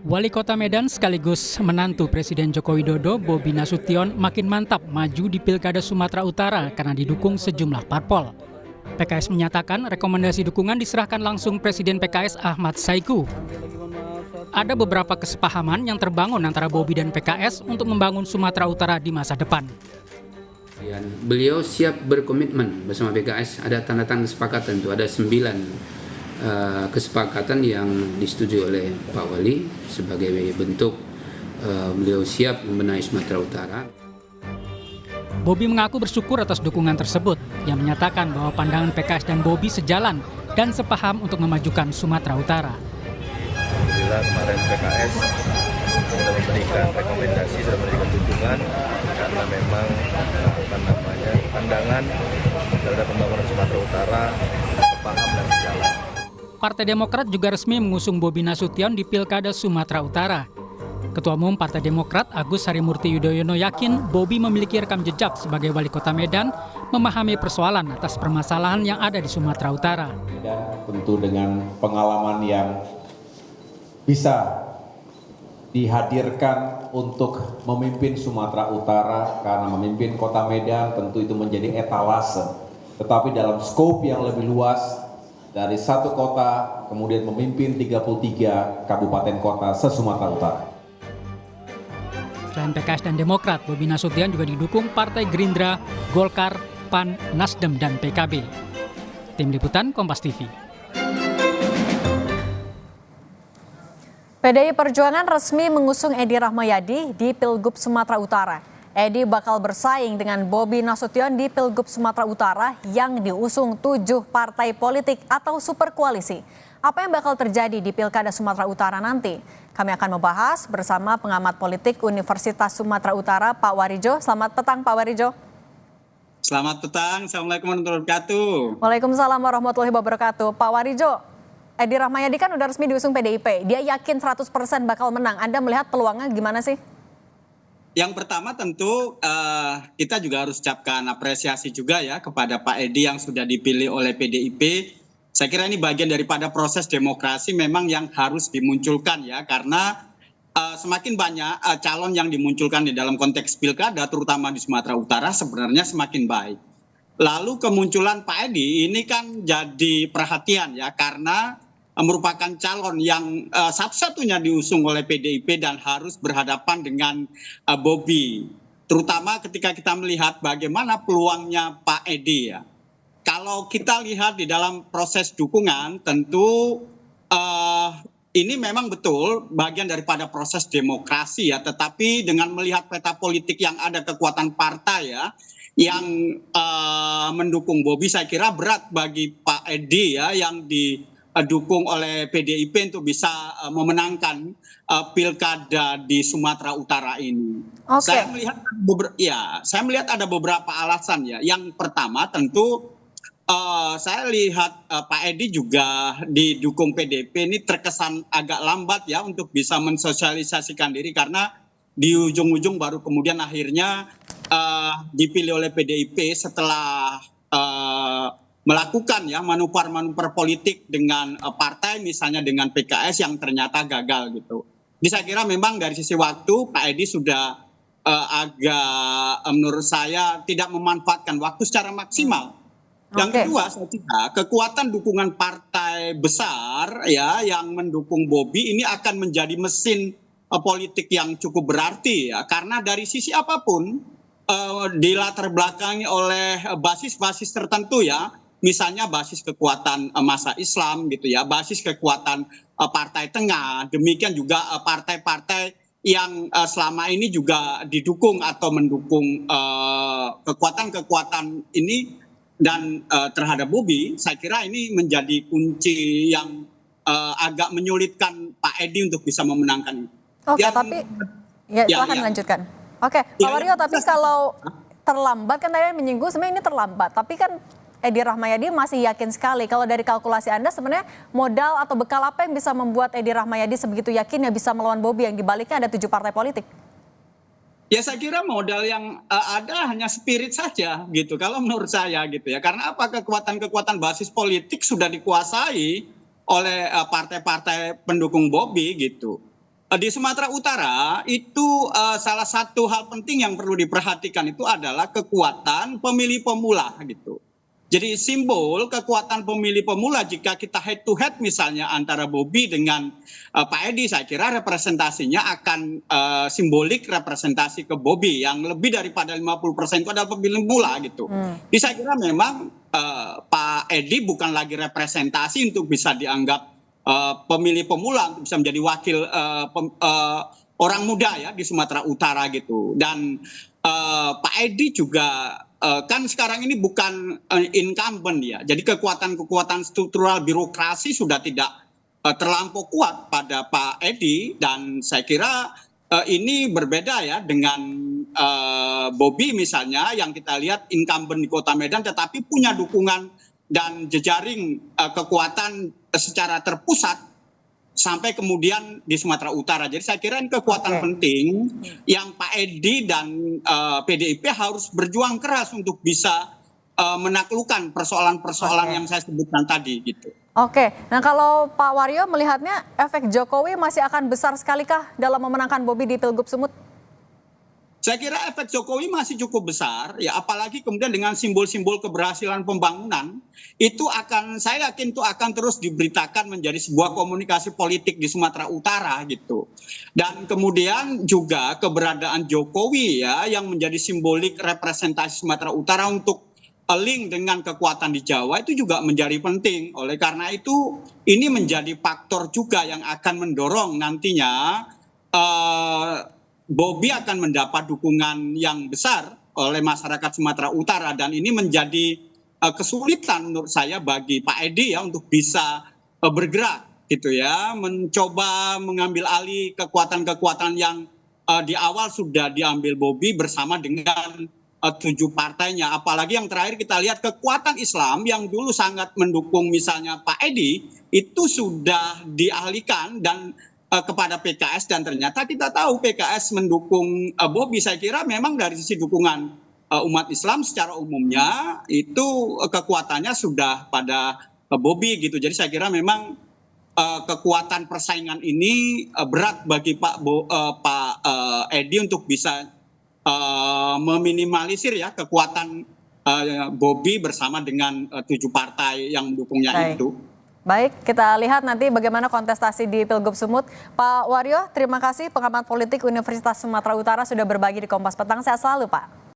Wali Kota Medan sekaligus menantu Presiden Joko Widodo, Bobi Nasution, makin mantap maju di Pilkada Sumatera Utara karena didukung sejumlah parpol. PKS menyatakan rekomendasi dukungan diserahkan langsung Presiden PKS Ahmad Saiku. Ada beberapa kesepahaman yang terbangun antara Bobi dan PKS untuk membangun Sumatera Utara di masa depan. Beliau siap berkomitmen bersama PKS, ada tanda tangan kesepakatan itu, ada 9 kesepakatan yang disetujui oleh Pak Wali sebagai bentuk beliau siap membenahi Sumatera Utara. Bobi mengaku bersyukur atas dukungan tersebut, yang menyatakan bahwa pandangan PKS dan Bobi sejalan dan sepaham untuk memajukan Sumatera Utara. Alhamdulillah kemarin PKS sudah memberikan rekomendasi, sudah memberikan dukungan karena memang pandangan terhadap pembangunan Sumatera Utara sepaham dan sejalan. Partai Demokrat juga resmi mengusung Bobi Nasution di Pilkada Sumatera Utara. Ketua Umum Partai Demokrat Agus Harimurti Yudhoyono yakin Bobi memiliki rekam jejak sebagai Wali Kota Medan, memahami persoalan atas permasalahan yang ada di Sumatera Utara. Dan tentu dengan pengalaman yang bisa dihadirkan untuk memimpin Sumatera Utara, karena memimpin Kota Medan tentu itu menjadi etalase. Tetapi dalam skop yang lebih luas, dari satu kota kemudian memimpin 33 kabupaten kota se-Sumatera Utara. Selain PKS dan Demokrat, Bobi Nasution juga didukung Partai Gerindra, Golkar, PAN, Nasdem, dan PKB. Tim Liputan Kompas TV. PDI Perjuangan resmi mengusung Edi Rahmayadi di Pilgub Sumatera Utara. Edi bakal bersaing dengan Bobi Nasution di Pilgub Sumatera Utara yang diusung 7 partai politik atau super koalisi. Apa yang bakal terjadi di Pilkada Sumatera Utara nanti? Kami akan membahas bersama pengamat politik Universitas Sumatera Utara, Pak Warijo. Selamat petang, Pak Warijo. Selamat petang, Assalamualaikum warahmatullahi wabarakatuh. Waalaikumsalam warahmatullahi wabarakatuh. Pak Warijo, Edi Rahmayadi kan udah resmi diusung PDIP. Dia yakin 100% bakal menang. Anda melihat peluangnya gimana sih? Yang pertama tentu kita juga harus ucapkan apresiasi juga ya kepada Pak Edi yang sudah dipilih oleh PDIP. Saya kira ini bagian daripada proses demokrasi memang yang harus dimunculkan ya, karena semakin banyak calon yang dimunculkan di dalam konteks pilkada terutama di Sumatera Utara sebenarnya semakin baik. Lalu kemunculan Pak Edi ini kan jadi perhatian ya, karena merupakan calon yang satu-satunya diusung oleh PDIP dan harus berhadapan dengan Bobi. Terutama ketika kita melihat bagaimana peluangnya Pak Edi ya. Kalau kita lihat di dalam proses dukungan tentu ini memang betul bagian daripada proses demokrasi ya. Tetapi dengan melihat peta politik yang ada, kekuatan partai ya yang mendukung Bobi, saya kira berat bagi Pak Edi ya yang didukung oleh PDIP untuk bisa memenangkan pilkada di Sumatera Utara ini. Okay. Saya melihat ada beberapa alasan ya. Yang pertama tentu saya lihat Pak Edi juga didukung PDIP ini terkesan agak lambat ya untuk bisa mensosialisasikan diri, karena di ujung-ujung baru kemudian akhirnya dipilih oleh PDIP setelah melakukan ya manuver-manuver politik dengan partai, misalnya dengan PKS yang ternyata gagal gitu. Jadi saya kira memang dari sisi waktu Pak Edi sudah agak menurut saya tidak memanfaatkan waktu secara maksimal. Yang kedua, saya kira kekuatan dukungan partai besar ya yang mendukung Bobi ini akan menjadi mesin politik yang cukup berarti ya, karena dari sisi apapun dilatar belakangi oleh basis-basis tertentu ya, misalnya basis kekuatan massa Islam gitu ya, basis kekuatan partai tengah, demikian juga partai-partai yang selama ini juga didukung atau mendukung kekuatan-kekuatan ini. Dan terhadap Bobi, saya kira ini menjadi kunci yang agak menyulitkan Pak Edi untuk bisa memenangkan. Oke, tapi silahkan lanjutkan. Oke, Pak Wario, tapi kalau terlambat kan tadi menyinggung sebenarnya ini terlambat, tapi kan Edi Rahmayadi masih yakin sekali. Kalau dari kalkulasi Anda sebenarnya modal atau bekal apa yang bisa membuat Edi Rahmayadi sebegitu yakin ya bisa melawan Bobi yang dibaliknya ada 7 partai politik? Ya saya kira modal yang ada hanya spirit saja gitu kalau menurut saya gitu ya. Karena apa, kekuatan-kekuatan basis politik sudah dikuasai oleh partai-partai pendukung Bobi gitu. Di Sumatera Utara itu salah satu hal penting yang perlu diperhatikan itu adalah kekuatan pemilih pemula gitu. Jadi simbol kekuatan pemilih pemula jika kita head to head misalnya antara Bobi dengan Pak Edi, saya kira representasinya akan simbolik representasi ke Bobi yang lebih daripada 50% itu adalah pemilih pemula gitu. Jadi saya kira memang Pak Edi bukan lagi representasi untuk bisa dianggap pemilih pemula, untuk bisa menjadi wakil orang muda ya di Sumatera Utara gitu. Dan Pak Edi juga kan sekarang ini bukan incumbent ya. Jadi kekuatan-kekuatan struktural birokrasi sudah tidak terlampau kuat pada Pak Edi, dan saya kira ini berbeda ya dengan Bobi misalnya yang kita lihat incumbent di Kota Medan tetapi punya dukungan dan jejaring kekuatan secara terpusat sampai kemudian di Sumatera Utara. Jadi saya kira ini kekuatan penting yang Pak Edi dan PDIP harus berjuang keras untuk bisa menaklukkan persoalan-persoalan yang saya sebutkan tadi gitu. Oke, nah kalau Pak Waryo melihatnya efek Jokowi masih akan besar sekalikah dalam memenangkan Bobi di Pilgub Sumut? Saya kira efek Jokowi masih cukup besar, ya apalagi kemudian dengan simbol-simbol keberhasilan pembangunan, itu akan, saya yakin itu akan terus diberitakan menjadi sebuah komunikasi politik di Sumatera Utara gitu. Dan kemudian juga keberadaan Jokowi ya yang menjadi simbolik representasi Sumatera Utara untuk link dengan kekuatan di Jawa itu juga menjadi penting. Oleh karena itu ini menjadi faktor juga yang akan mendorong nantinya Bobi akan mendapat dukungan yang besar oleh masyarakat Sumatera Utara, dan ini menjadi kesulitan menurut saya bagi Pak Edi ya untuk bisa bergerak gitu ya, mencoba mengambil alih kekuatan-kekuatan yang di awal sudah diambil Bobi bersama dengan 7 partainya. Apalagi yang terakhir kita lihat kekuatan Islam yang dulu sangat mendukung misalnya Pak Edi itu sudah dialihkan dan kepada PKS, dan ternyata kita tahu PKS mendukung Bobi. Saya kira memang dari sisi dukungan umat Islam secara umumnya itu kekuatannya sudah pada Bobi gitu. Jadi saya kira memang kekuatan persaingan ini berat bagi Pak Edi untuk bisa meminimalisir ya kekuatan Bobi bersama dengan 7 partai yang mendukungnya itu. Baik, kita lihat nanti bagaimana kontestasi di Pilgub Sumut. Pak Waryo, terima kasih pengamat politik Universitas Sumatera Utara sudah berbagi di Kompas Petang. Sehat selalu, Pak.